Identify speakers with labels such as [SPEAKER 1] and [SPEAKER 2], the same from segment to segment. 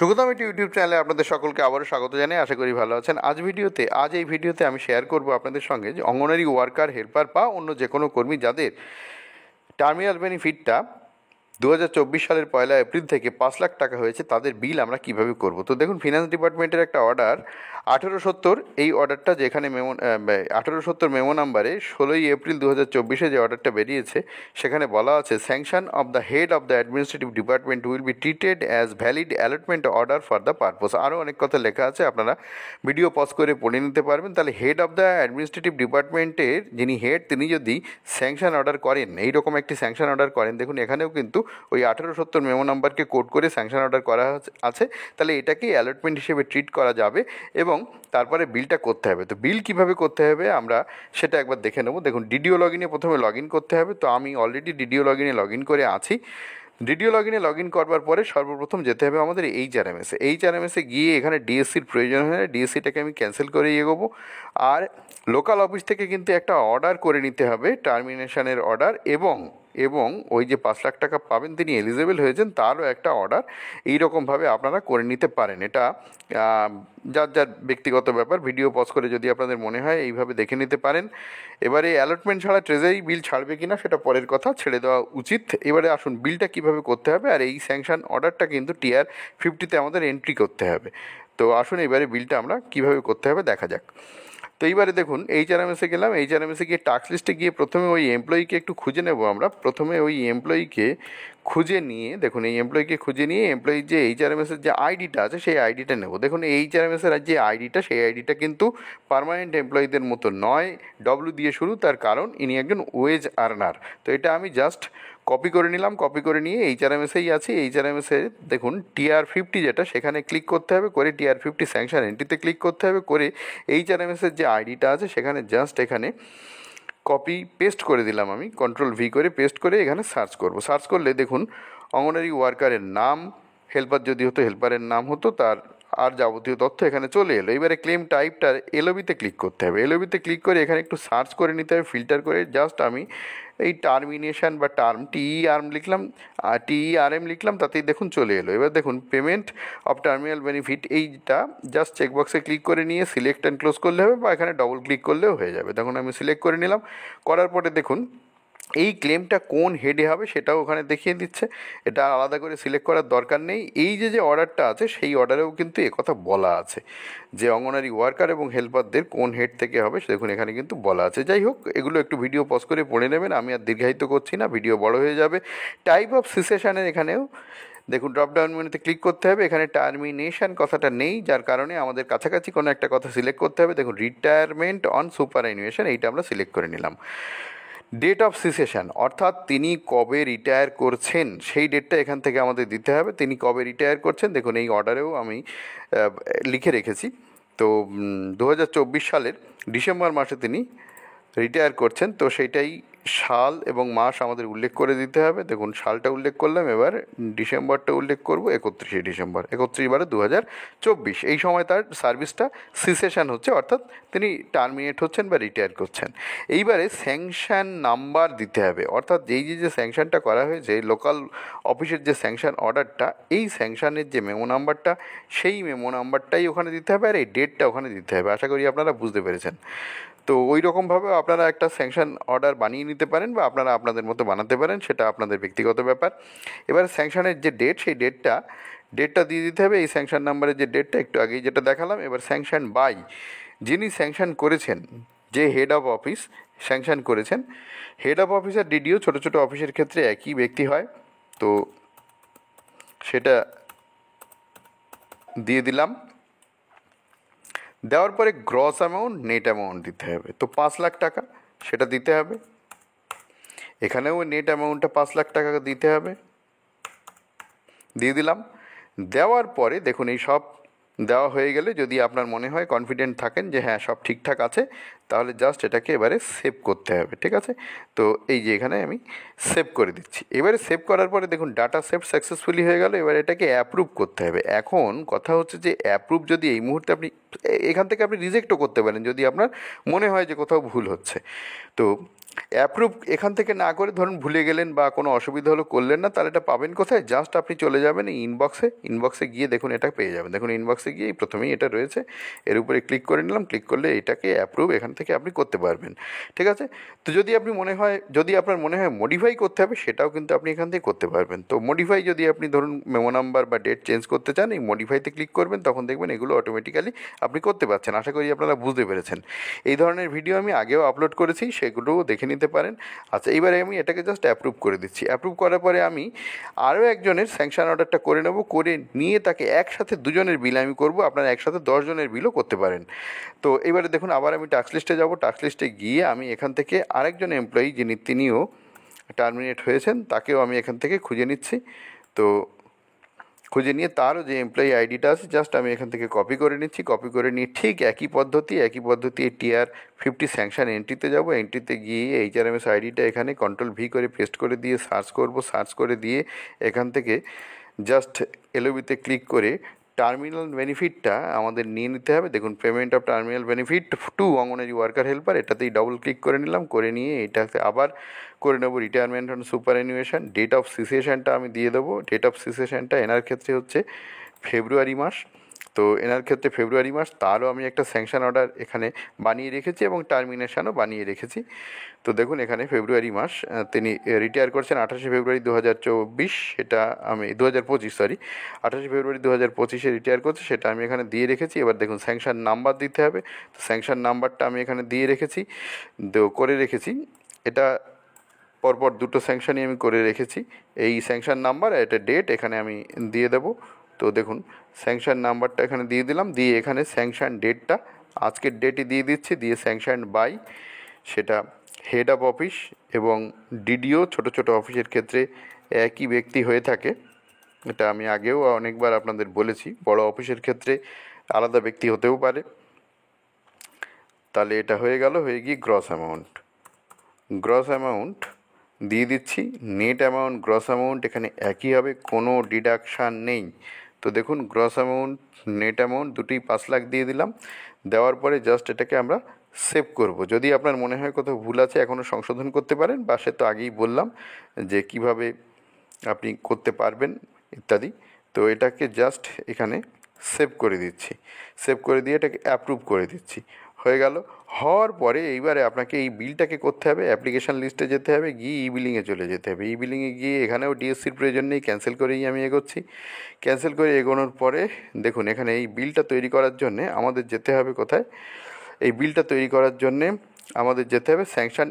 [SPEAKER 1] সুগতম একটি ইউটিউব চ্যানেলে আপনাদের সকলকে আবারও স্বাগত জানাই। আশা করি ভালো আছেন। আজ এই ভিডিওতে আমি শেয়ার করব আপনাদের সঙ্গে যে অঙ্গনওয়াড়ি ওয়ার্কার, হেল্পার বা অন্য যে কোনো কর্মী যাদের টার্মিনাল বেনিফিটটা 2024 সালের 1 এপ্রিল থেকে 5 লাখ টাকা হয়েছে, তাদের বিল আমরা কিভাবে করব। তো দেখুন, ফিনান্স ডিপার্টমেন্টের একটা অর্ডার 1870, এই অর্ডারটা যেখানে 1870 মেমো নাম্বারে 16 এপ্রিল 2024 যে অর্ডারটা বেরিয়েছে, সেখানে বলা আছে sanction of the head of the administrative department will be treated as valid allotment order for the purpose. আরও অনেক কথা লেখা আছে, আপনারা ভিডিও পজ করে পড়ে নিতে পারবেন। তাহলে হেড অফ দ্য অ্যাডমিনিস্ট্রেটিভ ডিপার্টমেন্টের যিনি হেড, তিনি যদি স্যাংশন অর্ডার করেন, এইরকম একটি স্যাংশন অর্ডার করেন, দেখুন এখানেও কিন্তু ওই 1870 মেমো নাম্বারকে কোড করে স্যাংশন অর্ডার করা আছে, তাহলে এটাকেই অ্যালটমেন্ট হিসেবে ট্রিট করা যাবে এবং তারপরে বিলটা করতে হবে। তো বিল কিভাবে করতে হবে আমরা সেটা একবার দেখে নেব। দেখুন, ডিডিও লগ ইনে প্রথমে লগ ইন করতে হবে। তো আমি অলরেডি ডিডিও লগ ইনে লগ ইন করে আছি। ডিডিও লগ ইনে লগ ইন করবার পরে সর্বপ্রথম যেতে হবে আমাদের এইচআরএমএসে গিয়ে এখানে ডিএসসির প্রয়োজন হয়, ডিএসসিটাকে আমি ক্যান্সেল করে এগোবো। আর লোকাল অফিস থেকে কিন্তু একটা অর্ডার করে নিতে হবে, টার্মিনেশনের অর্ডার, এবং ওই যে 5 লাখ টাকা পাবেন তিনি এলিজেবল হয়েছেন তারও একটা অর্ডার। এইরকমভাবে আপনারা করে নিতে পারেন। এটা যার যার ব্যক্তিগত ব্যাপার। ভিডিও পজ করে যদি আপনাদের মনে হয় এইভাবে দেখে নিতে পারেন। এবারে অ্যালটমেন্ট ছাড়া ট্রেজারি বিল ছাড়বে কিনা সেটা পরের কথা, ছেড়ে দেওয়া উচিত। এবারে আসুন বিলটা কিভাবে করতে হবে। আর এই স্যাংশন অর্ডারটা কিন্তু টিআর 50-তে আমাদের এন্ট্রি করতে হবে। তো আসুন এবারে বিলটা আমরা কিভাবে করতে হবে দেখা যাক। তো এইবারে দেখুন, এইচআরএমএসে গেলাম। এইচআরএমএসে গিয়ে টাস্ক লিস্টে গিয়ে প্রথমে ওই এমপ্লয়িকে একটু খুঁজে নেব আমরা। প্রথমে ওই এমপ্লয়িকে খুঁজে নিয়ে, দেখুন এই এমপ্লয়িকে খুঁজে নিয়ে এমপ্লয়ির যে এইচআরএমএসের যে আইডিটা আছে সেই আইডিটা নেব। দেখুন এইচআরএমএসের যে আইডিটা, সেই আইডিটা কিন্তু পার্মানেন্ট এমপ্লয়িদের মতো নয়, ডব্লিউ দিয়ে শুরু। তার কারণ ইনি একজন ওয়েজ আর্নার। তো এটা আমি জাস্ট কপি করে নিলাম। কপি করে নিয়ে এইচআরএমএসেই আছি। এইচআরএমএসে দেখুন টিআর 50 যেটা, সেখানে ক্লিক করতে হবে। করে টিআর 50 স্যাংশন এন্ট্রিতে ক্লিক করতে হবে। করে এইচআরএমএসের যে আইডিটা আছে সেখানে জাস্ট এখানে কপি পেস্ট করে দিলাম। আমি কন্ট্রোল ভি করে পেস্ট করে এখানে সার্চ করব। সার্চ করলে দেখুন অঙ্গনওয়াড়ি ওয়ার্কারের নাম, হেল্পার যদি হতো হেল্পারের নাম হতো, তার আর যাবতীয় তথ্য এখানে চলে এলো। এবারে ক্লেম টাইপটার এলওবিতে ক্লিক করতে হবে। এলওবিতে ক্লিক করে এখানে একটু সার্চ করে নিতে হবে, ফিল্টার করে। জাস্ট আমি এই টার্মিনেশন বা টিইআরএম লিখলাম, টিইআরএম লিখলাম, তাতেই দেখুন চলে এলো। এবার দেখুন পেমেন্ট অফ টার্মিনাল বেনিফিট, এইটা জাস্ট চেকবক্সে ক্লিক করে নিয়ে সিলেক্ট অ্যান্ড ক্লোজ করলে হবে, বা এখানে ডবল ক্লিক করলেও হয়ে যাবে। তখন আমি সিলেক্ট করে নিলাম। করার পরে দেখুন এই ক্লেমটা কোন হেডে হবে সেটাও ওখানে দেখিয়ে দিচ্ছে। এটা আলাদা করে সিলেক্ট করার দরকার নেই। এই যে অর্ডারটা আছে সেই অর্ডারেও কিন্তু একথা বলা আছে যে অঙ্গনওয়াড়ি ওয়ার্কার এবং হেল্পারদের কোন হেড থেকে হবে, দেখুন এখানে কিন্তু বলা আছে। যাই হোক, এগুলো একটু ভিডিও পজ করে পড়ে নেবেন, আমি আর দীর্ঘায়িত করছি না, ভিডিও বড় হয়ে যাবে। টাইপ অফ সিসেশনের এখানেও দেখুন ড্রপডাউন মেনুতে ক্লিক করতে হবে। এখানে টার্মিনেশন কথাটা নেই, যার কারণে আমাদের কাছাকাছি কোনো একটা কথা সিলেক্ট করতে হবে। দেখুন রিটায়ারমেন্ট অন সুপারঅ্যানুয়েশন, এইটা আমরা সিলেক্ট করে নিলাম। ডেট অফ সিসেশন, অর্থাৎ তিনি কবে রিটায়ার করছেন সেই ডেটটা এখান থেকে আমাদের দিতে হবে। তিনি কবে রিটায়ার করছেন দেখুন এই অর্ডারেও আমি লিখে রেখেছি। তো 2024 সালের ডিসেম্বর মাসে তিনি রিটায়ার করছেন। তো সেইটাই সাল এবং মাস আমাদের উল্লেখ করে দিতে হবে। দেখুন সালটা উল্লেখ করলাম, এবার ডিসেম্বরটা উল্লেখ করব, 31শে ডিসেম্বর, 31/12/2024। এই সময় তার সার্ভিসটা সিসেশন হচ্ছে, অর্থাৎ তিনি টার্মিনেট হচ্ছেন বা রিটায়ার করছেন। এইবারে স্যাংশন নাম্বার দিতে হবে, অর্থাৎ যে স্যাংশনটা করা হয়েছে লোকাল অফিসের যে স্যাংশন অর্ডারটা, এই স্যাংশনের যে মেমো নাম্বারটা, সেই মেমো নাম্বারটাই ওখানে দিতে হবে, আর এই ডেটটা ওখানে দিতে হবে। আশা করি আপনারা বুঝতে পেরেছেন। তো ওই রকমভাবে আপনারা একটা স্যাংশন অর্ডার বানিয়ে নিতে পারেন, বা আপনারা আপনাদের মতো বানাতে পারেন, সেটা আপনাদের ব্যক্তিগত ব্যাপার। এবার স্যাংশনের যে ডেট, সেই ডেটটা দিয়ে দিতে হবে। এই স্যাংশন নাম্বারের যে ডেটটা একটু আগেই যেটা দেখালাম। এবার স্যাংশন বাই, যিনি স্যাংশন করেছেন, যে হেড অফ অফিস স্যাংশন করেছেন, হেড অফ অফিস আর ডিডিও ছোটো ছোটো অফিসের ক্ষেত্রে একই ব্যক্তি হয়। তো সেটা দিয়ে দিলাম। দেওয়ার পরে গ্রস অ্যামাউন্ট, নেট অ্যামাউন্ট দিতে হবে। তো 5 লাখ টাকা সেটা দিতে হবে। এখানেও নেট অ্যামাউন্টটা 5 লাখ টাকা দিতে হবে, দিয়ে দিলাম। দেওয়ার পরে দেখুন এই সব দেওয়া হয়ে গেলে, যদি আপনার মনে হয় কনফিডেন্ট থাকেন যে হ্যাঁ সব ঠিকঠাক আছে, তাহলে জাস্ট এটাকে এবারে সেভ করতে হবে। ঠিক আছে, তো এই যে এখানে আমি সেভ করে দিচ্ছি। এবারে সেভ করার পরে দেখুন ডাটা সেভ সাকসেসফুলি হয়ে গেল। এবার এটাকে অ্যাপ্রুভ করতে হবে। এখন কথা হচ্ছে যে অ্যাপ্রুভ যদি এই মুহূর্তে আপনি এখান থেকে আপনি রিজেক্টও করতে পারেন যদি আপনার মনে হয় যে কোথাও ভুল হচ্ছে। তো অ্যাপ্রুভ এখান থেকে না করে ধরুন ভুলে গেলেন বা কোনো অসুবিধা হলো করলেন না, তাহলে এটা পাবেন কোথায়? জাস্ট আপনি চলে যাবেন এই ইনবক্সে গিয়ে দেখুন এটা পেয়ে যাবেন। দেখুন ইনবক্সে গিয়ে প্রথমেই এটা রয়েছে, এর উপরে ক্লিক করে নিলাম, ক্লিক করলে এটাকে অ্যাপ্রুভ এখান থেকে আপনি করতে পারবেন। ঠিক আছে? তো যদি আপনার মনে হয় মডিফাই করতে হবে, সেটাও কিন্তু আপনি এখান থেকে করতে পারবেন। তো মডিফাই যদি আপনি ধরুন মেমো নাম্বার বা ডেট চেঞ্জ করতে চান, এই মডিফাইতে ক্লিক করবেন, তখন দেখবেন এগুলো অটোমেটিক্যালি আপনি করতে পারছেন। আশা করি আপনারা বুঝতে পেরেছেন। এই ধরনের ভিডিও আমি আগেও আপলোড করেছি, সেগুলোও দেখে নিতে পারেন। আচ্ছা, এইবারে আমি এটাকে জাস্ট অ্যাপ্রুভ করে দিচ্ছি। অ্যাপ্রুভ করার পরে আমি আরও একজনের স্যাংশন অর্ডারটা করে নেব, করে নিয়ে তাকে একসাথে দুজনের বিল আমি করব। আপনারা একসাথে 10 জনের বিলও করতে পারেন। তো এবারে দেখুন আবার আমি টাস্ক লিস্টে যাব। টাস্ক লিস্টে গিয়ে আমি এখান থেকে আরেকজন এমপ্লয়ি তিনিও টার্মিনেট হয়েছেন, তাকেও আমি এখান থেকে খুঁজে নিচ্ছি। তো খুঁজে নিয়ে তারও যে এমপ্লয়ি আইডিটা আছে জাস্ট আমি এখান থেকে কপি করে নিচ্ছি। কপি করে নিয়ে ঠিক একই পদ্ধতি TR50 স্যাংশন এন্ট্রিতে যাব। এন্ট্রিতে গিয়ে HRMS আইডিটা এখানে কন্ট্রোল V করে পেস্ট করে দিয়ে সার্চ করব। সার্চ করে দিয়ে এখান থেকে জাস্ট এলওবিতে ক্লিক করে টার্মিনাল বেনিফিটটা আমাদের নিয়ে নিতে হবে। দেখুন payment of terminal benefit to Anganwadi worker helper, এটাতেই ডবল ক্লিক করে নিলাম। করে নিয়ে এটাতে আবার করে নেব retirement on superannuation. Date of সিসেশনটা আমি দিয়ে দেবো। ডেট অফ সিসেশনটা এনার ক্ষেত্রে হচ্ছে ফেব্রুয়ারি মাস। তো এনার ক্ষেত্রে ফেব্রুয়ারি মাস, তারও আমি একটা স্যাংশন অর্ডার এখানে বানিয়ে রেখেছি এবং টার্মিনেশনও বানিয়ে রেখেছি। তো দেখুন এখানে ফেব্রুয়ারি মাস, তিনি রিটায়ার করছেন 28শে ফেব্রুয়ারি 2024, সেটা আমি 2025, সরি 28শে ফেব্রুয়ারি 2025-এ রিটায়ার করছে, সেটা আমি এখানে দিয়ে রেখেছি। এবার দেখুন স্যাংশন নাম্বার দিতে হবে। তো স্যাংশন নাম্বারটা আমি এখানে দিয়ে রেখেছি, করে রেখেছি। এটা পরপর দুটো স্যাংশনই আমি করে রেখেছি। এই স্যাংশন নাম্বার আর এটা ডেট এখানে আমি দিয়ে দেবো। তো দেখুন স্যাংশন নাম্বারটা এখানে দিয়ে দিলাম, দিয়ে এখানে স্যাংশন ডেটটা আজকের ডেটই দিয়ে দিচ্ছি, দিয়ে স্যাংশন বাই, সেটা হেড অফ অফিস এবং ডিডিও, ছোটো ছোটো অফিসের ক্ষেত্রে একই ব্যক্তি হয়ে থাকে। এটা আমি আগেও অনেকবার আপনাদের বলেছি, বড় অফিসের ক্ষেত্রে আলাদা ব্যক্তি হতেও পারে। তাহলে এটা হয়ে গিয়ে গ্রস অ্যামাউন্ট দিয়ে দিচ্ছি। নেট অ্যামাউন্ট, গ্রস অ্যামাউন্ট এখানে একই হবে, কোনো ডিডাকশান নেই। তো দেখুন গ্রস অ্যামাউন্ট, নেট অ্যামাউন্ট দুটোই 5 লাখ দিয়ে দিলাম। দেওয়ার পরে জাস্ট এটাকে আমরা সেভ করব। যদি আপনার মনে হয় কোথাও ভুল আছে এখনও সংশোধন করতে পারেন, বা সে তো আগেই বললাম যে কিভাবে আপনি করতে পারবেন ইত্যাদি। তো এটাকে জাস্ট এখানে সেভ করে দিচ্ছি। সেভ করে দিয়ে এটাকে অ্যাপ্রুভ করে দিচ্ছি। হয়ে গেল। হওয়ার পরে এইবারে আপনাকে এই বিলটাকে করতে হবে, অ্যাপ্লিকেশান লিস্টে যেতে হবে, গিয়ে ই বিলিংয়ে চলে যেতে হবে। ই বিলিংয়ে গিয়ে এখানেও ডিএসসির প্রয়োজন নেই, ক্যান্সেল করেই আমি এগোচ্ছি। ক্যান্সেল করে এগোনোর পরে দেখুন এখানে এই বিলটা তৈরি করার জন্যে আমাদের যেতে হবে কোথায়? এই বিলটা তৈরি করার জন্যে আমাদের যেতে হবে স্যাংশন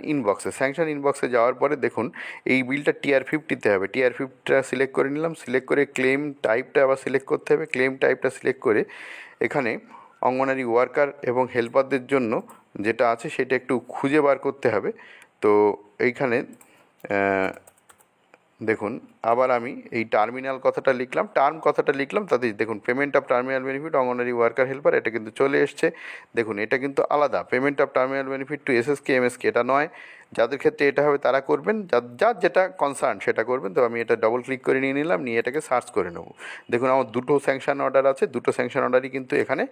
[SPEAKER 1] ইনবক্সে যাওয়ার পরে দেখুন এই বিলটা TR50-তে হবে। TR50টা সিলেক্ট করে নিলাম। সিলেক্ট করে ক্লেম টাইপটা আবার সিলেক্ট করতে হবে। ক্লেম টাইপটা সিলেক্ট করে এখানে অঙ্গনারী ওয়ার্কার এবং হেল্পারদের জন্য যেটা আছে সেটা একটু খুঁজে বার করতে হবে। তো এইখানে দেখুন আবার আমি এই কথাটা লিখলাম, তাতে দেখুন payment of terminal benefit anganwadi worker helper, এটা কিন্তু চলে এসছে। দেখুন এটা কিন্তু আলাদা, payment of terminal benefit two SSK MSK এটা নয়। যাদের ক্ষেত্রে এটা হবে তারা করবেন, যার যেটা কনসার্ন সেটা করবেন। তো আমি এটা ডবল ক্লিক করে নিয়ে নিলাম, নিয়ে এটাকে সার্চ করে নেব। দেখুন আমার দুটো স্যাংশন অর্ডার আছে, দুটো স্যাংশন অর্ডারই কিন্তু এখানে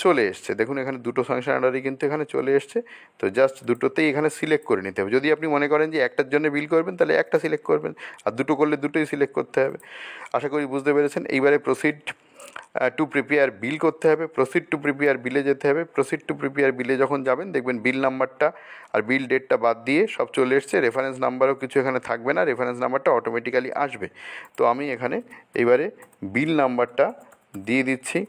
[SPEAKER 1] চলে এসছে। দেখুন এখানে দুটো স্যাংশন অর্ডারই কিন্তু এখানে চলে এসছে। তো জাস্ট দুটোতেই এখানে সিলেক্ট করে নিতে হবে। যদি আপনি মনে করেন যে একটার জন্য বিল করবেন, তাহলে একটা সিলেক্ট করবেন, আর দুটো করলে দুটোই সিলেক্ট করতে হবে। আশা করি বুঝতে পেরেছেন। এইবারে প্রসিড টু প্রিপেয়ার বিল করতে হবে। প্রসিড টু প্রিপেয়ার বিলে যেতে হবে। প্রসিড টু প্রিপেয়ার বিলে যখন যাবেন দেখবেন বিল নাম্বারটা আর বিল ডেটটা বাদ দিয়ে সব চলে এসছে। রেফারেন্স নাম্বারও কিছু এখানে থাকবে না, রেফারেন্স নাম্বারটা অটোমেটিক্যালি আসবে। তো আমি এখানে এইবারে বিল নাম্বারটা দিয়ে দিচ্ছি।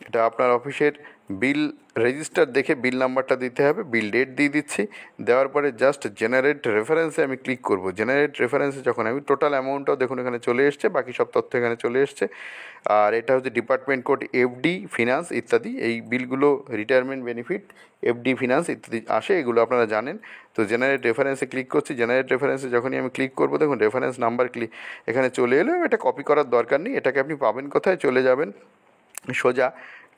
[SPEAKER 1] এটা আপনার অফিসের বিল রেজিস্টার দেখে বিল নাম্বারটা দিতে হবে। বিল ডেট দিয়ে দিচ্ছি। দেওয়ার পরে জাস্ট জেনারেট রেফারেন্সে আমি ক্লিক করব। জেনারেট রেফারেন্সে যখন আমি টোটাল অ্যামাউন্টটাও দেখুন এখানে চলে এসছে, বাকি সব তথ্য এখানে চলে এসছে। আর এটা হচ্ছে ডিপার্টমেন্ট কোড FD ফিনান্স ইত্যাদি, এই বিলগুলো রিটায়ারমেন্ট বেনিফিট FD ফিনান্স ইত্যাদি আসে, এগুলো আপনারা জানেন। তো জেনারেট রেফারেন্সে ক্লিক করছি। জেনারেট রেফারেন্সে যখনই আমি ক্লিক করব দেখুন রেফারেন্স নাম্বার এখানে চলে এলো। এটা কপি করার দরকার নেই। এটাকে আপনি পাবেন কোথায়? চলে যাবেন সোজা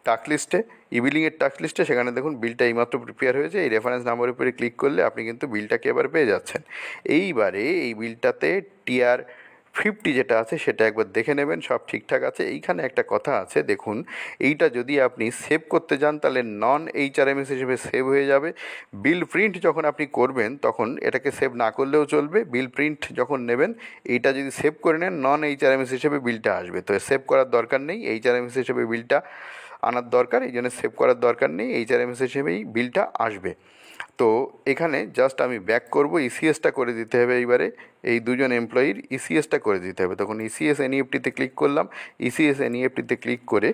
[SPEAKER 1] টাস্ক লিস্টে, ইবিলিংয়ের টাস্ক লিস্টে। সেখানে দেখুন বিলটা এইমাত্র প্রিপেয়ার হয়েছে। এই রেফারেন্স নাম্বারের উপরে ক্লিক করলে আপনি কিন্তু বিলটাকে এবার পেয়ে যাচ্ছেন। এইবারে এই বিলটাতে 50 যেটা আছে সেটা একবার দেখে নেবেন, সব ঠিকঠাক আছে। এইখানে একটা কথা আছে দেখুন, এইটা যদি আপনি সেভ করতে যান তাহলে নন এইচআরএমএস হিসেবে সেভ হয়ে যাবে। বিল প্রিন্ট যখন আপনি করবেন তখন এটাকে সেভ না করলেও চলবে। বিল প্রিন্ট যখন নেবেন এইটা যদি সেভ করে নেন নন এইচআরএমএস হিসেবে বিলটা আসবে। তো সেভ করার দরকার নেই, এইচআরএমএস হিসেবে বিলটা আনার দরকার, এই জন্য সেভ করার দরকার নেই, এইচআরএমএস হিসেবেই বিলটা আসবে। তো এখানে জাস্ট আমি ব্যাক করব, ইসিএসটা করে দিতে হবে এইবারে, এই দুজন এমপ্লয়ির ইসিএসটা করে দিতে হবে। তখন ইসিএস এনইএফটিতে ক্লিক করলাম, ইসিএস এনইএফটিতে ক্লিক করে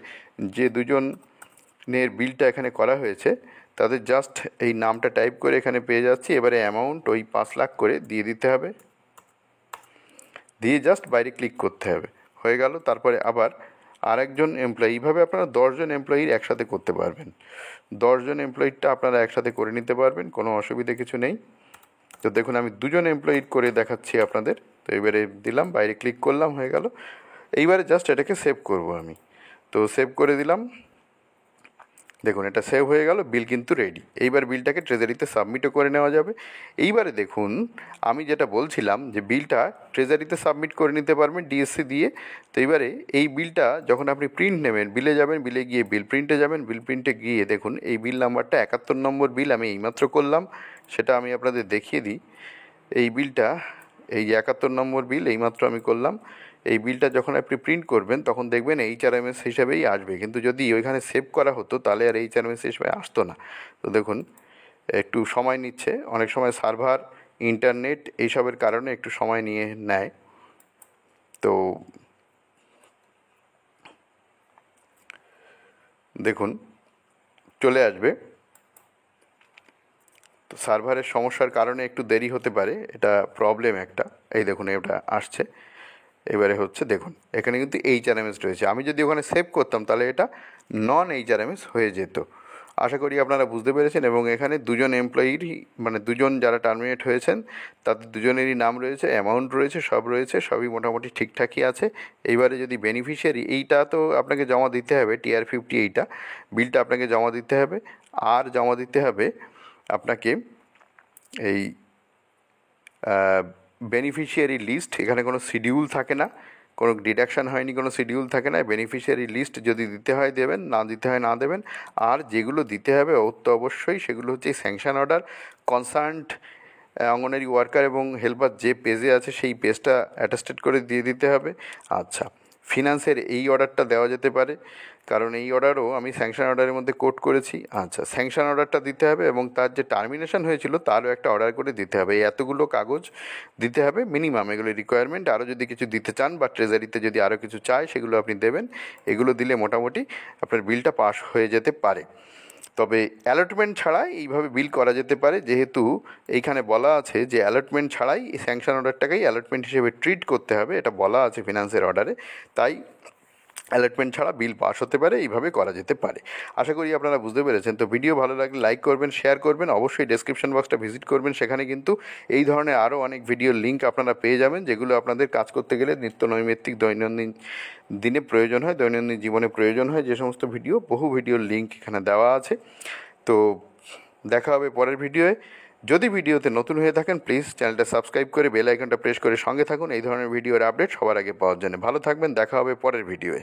[SPEAKER 1] যে দুজনের বিলটা এখানে করা হয়েছে তাদের জাস্ট এই নামটা টাইপ করে এখানে পেয়ে যাচ্ছি। এবারে অ্যামাউন্ট ওই 5 লাখ করে দিয়ে দিতে হবে, দিয়ে জাস্ট বাইরে ক্লিক করতে হবে, হয়ে গেল। তারপরে আবার আরেকজন এমপ্লয়ি, এইভাবে আপনারা 10জন এমপ্লয়ির একসাথে করতে পারবেন। 10জন এমপ্লয়িরটা আপনারা একসাথে করে নিতে পারবেন, কোনো অসুবিধা কিছু নেই। তো দেখুন আমি 2জন এমপ্লয়ির করে দেখাচ্ছি আপনাদের। তো এবারে দিলাম, বাইরে ক্লিক করলাম, হয়ে গেল। এইবারে জাস্ট এটাকে সেভ করব আমি। তো সেভ করে দিলাম, দেখুন এটা সেভ হয়ে গেল, বিল কিন্তু রেডি। এইবার বিলটাকে ট্রেজারিতে সাবমিটও করে নেওয়া যাবে। এইবারে দেখুন আমি যেটা বলছিলাম যে বিলটা ট্রেজারিতে সাবমিট করে নিতে পারবেন ডিএসসি দিয়ে। তো এইবারে এই বিলটা যখন আপনি প্রিন্ট নেবেন, বিলে যাবেন, বিলে গিয়ে বিল প্রিন্টে যাবেন, বিল প্রিন্টে গিয়ে দেখুন এই বিল নাম্বারটা 71 নম্বর বিল আমি এইমাত্র করলাম, সেটা আমি আপনাদের দেখিয়ে দিই। এই বিলটা, এই যে 71 নম্বর বিল এইমাত্র আমি করলাম। এই বিলটা যখন আপনি প্রিন্ট করবেন তখন দেখবেন এইচআরএমএস হিসেবেই আসবে, কিন্তু যদি ওইখানে সেভ করা হতো তাহলে আর এইচআরএমএস হিসেবে আসতো না। তো দেখুন একটু সময় নিচ্ছে, অনেক সময় সার্ভার, ইন্টারনেট এইসবের কারণে একটু সময় নিয়ে নেয়। তো দেখুন চলে আসবে। তো সার্ভারের সমস্যার কারণে একটু দেরি হতে পারে, এটা প্রবলেম একটা। এই দেখুন এটা আসছে, এবারে হচ্ছে দেখুন এখানে কিন্তু এইচআরএমএস রয়েছে। আমি যদি ওখানে সেভ করতাম তাহলে এটা নন এইচআরএমএস হয়ে যেত। আশা করি আপনারা বুঝতে পেরেছেন। এবং এখানে 2জন এমপ্লয়িরই, মানে 2জন যারা টার্মিনেট হয়েছেন তাদের 2জনেরই নাম রয়েছে, অ্যামাউন্ট রয়েছে, সব রয়েছে, সবই মোটামুটি ঠিকঠাকই আছে। এইবারে যদি বেনিফিশিয়ারি, এইটা তো আপনাকে জমা দিতে হবে, TR50 এইটা বিলটা আপনাকে জমা দিতে হবে। আর জমা দিতে হবে আপনাকে এই বেনিফিশিয়ারি লিস্ট। এখানে কোনো শিডিউল থাকে না, কোনো ডিডাকশান হয়নি, কোনো শিডিউল থাকে না। বেনিফিশিয়ারি লিস্ট যদি দিতে হয় দেবেন, না দিতে হয় না দেবেন। আর যেগুলো দিতে হবে অবশ্যই সেগুলো হচ্ছে sanction order, concerned anganwadi worker এবং হেল্পার যে পেজে আছে সেই পেজটা অ্যাটাস্টেড করে দিয়ে দিতে হবে। আচ্ছা, ফিনান্সের এই অর্ডারটা দেওয়া যেতে পারে, কারণ এই অর্ডারও আমি স্যাংশন অর্ডারের মধ্যে কোট করেছি। আচ্ছা, স্যাংশন অর্ডারটা দিতে হবে এবং তার যে টার্মিনেশন হয়েছিল তারও একটা অর্ডার করে দিতে হবে। এই এতগুলো কাগজ দিতে হবে মিনিমাম, এগুলো রিকোয়ারমেন্ট। আরও যদি কিছু দিতে চান বা ট্রেজারিতে যদি আরও কিছু চায় সেগুলো আপনি দেবেন। এগুলো দিলে মোটামুটি আপনার বিলটা পাস হয়ে যেতে পারে। তবে অ্যালটমেন্ট ছাড়াই এইভাবে বিল করা যেতে পারে, যেহেতু এইখানে বলা আছে যে অ্যালটমেন্ট ছাড়াই এই স্যাংশন অর্ডারটাকেই অ্যালটমেন্ট হিসেবে ট্রিট করতে হবে, এটা বলা আছে ফিনান্সের অর্ডারে। তাই অ্যালটমেন্ট ছাড়া বিল পাস হতে পারে, এইভাবে করা যেতে পারে। আশা করি আপনারা বুঝতে পেরেছেন। তো ভিডিও ভালো লাগলে লাইক করবেন, শেয়ার করবেন, অবশ্যই ডেসক্রিপশন বক্সটা ভিজিট করবেন, সেখানে কিন্তু এই ধরনের আরও অনেক ভিডিওর লিঙ্ক আপনারা পেয়ে যাবেন, যেগুলো আপনাদের কাজ করতে গেলে নিত্য নৈমিত্তিক দৈনন্দিন দিনে প্রয়োজন হয়, দৈনন্দিন জীবনে প্রয়োজন হয় যে সমস্ত ভিডিও, বহু ভিডিওর লিঙ্ক এখানে দেওয়া আছে। তো দেখা হবে পরের ভিডিওয়ে। যদি ভিডিওতে নতুন হয়ে থাকেন প্লিজ চ্যানেলটা সাবস্ক্রাইব করে বেল আইকনটা প্রেস করে সঙ্গে থাকুন এই ধরনের ভিডিওর আপডেট সবার আগে পাওয়ার জন্য। ভালো থাকবেন, দেখা হবে পরের ভিডিওয়ে।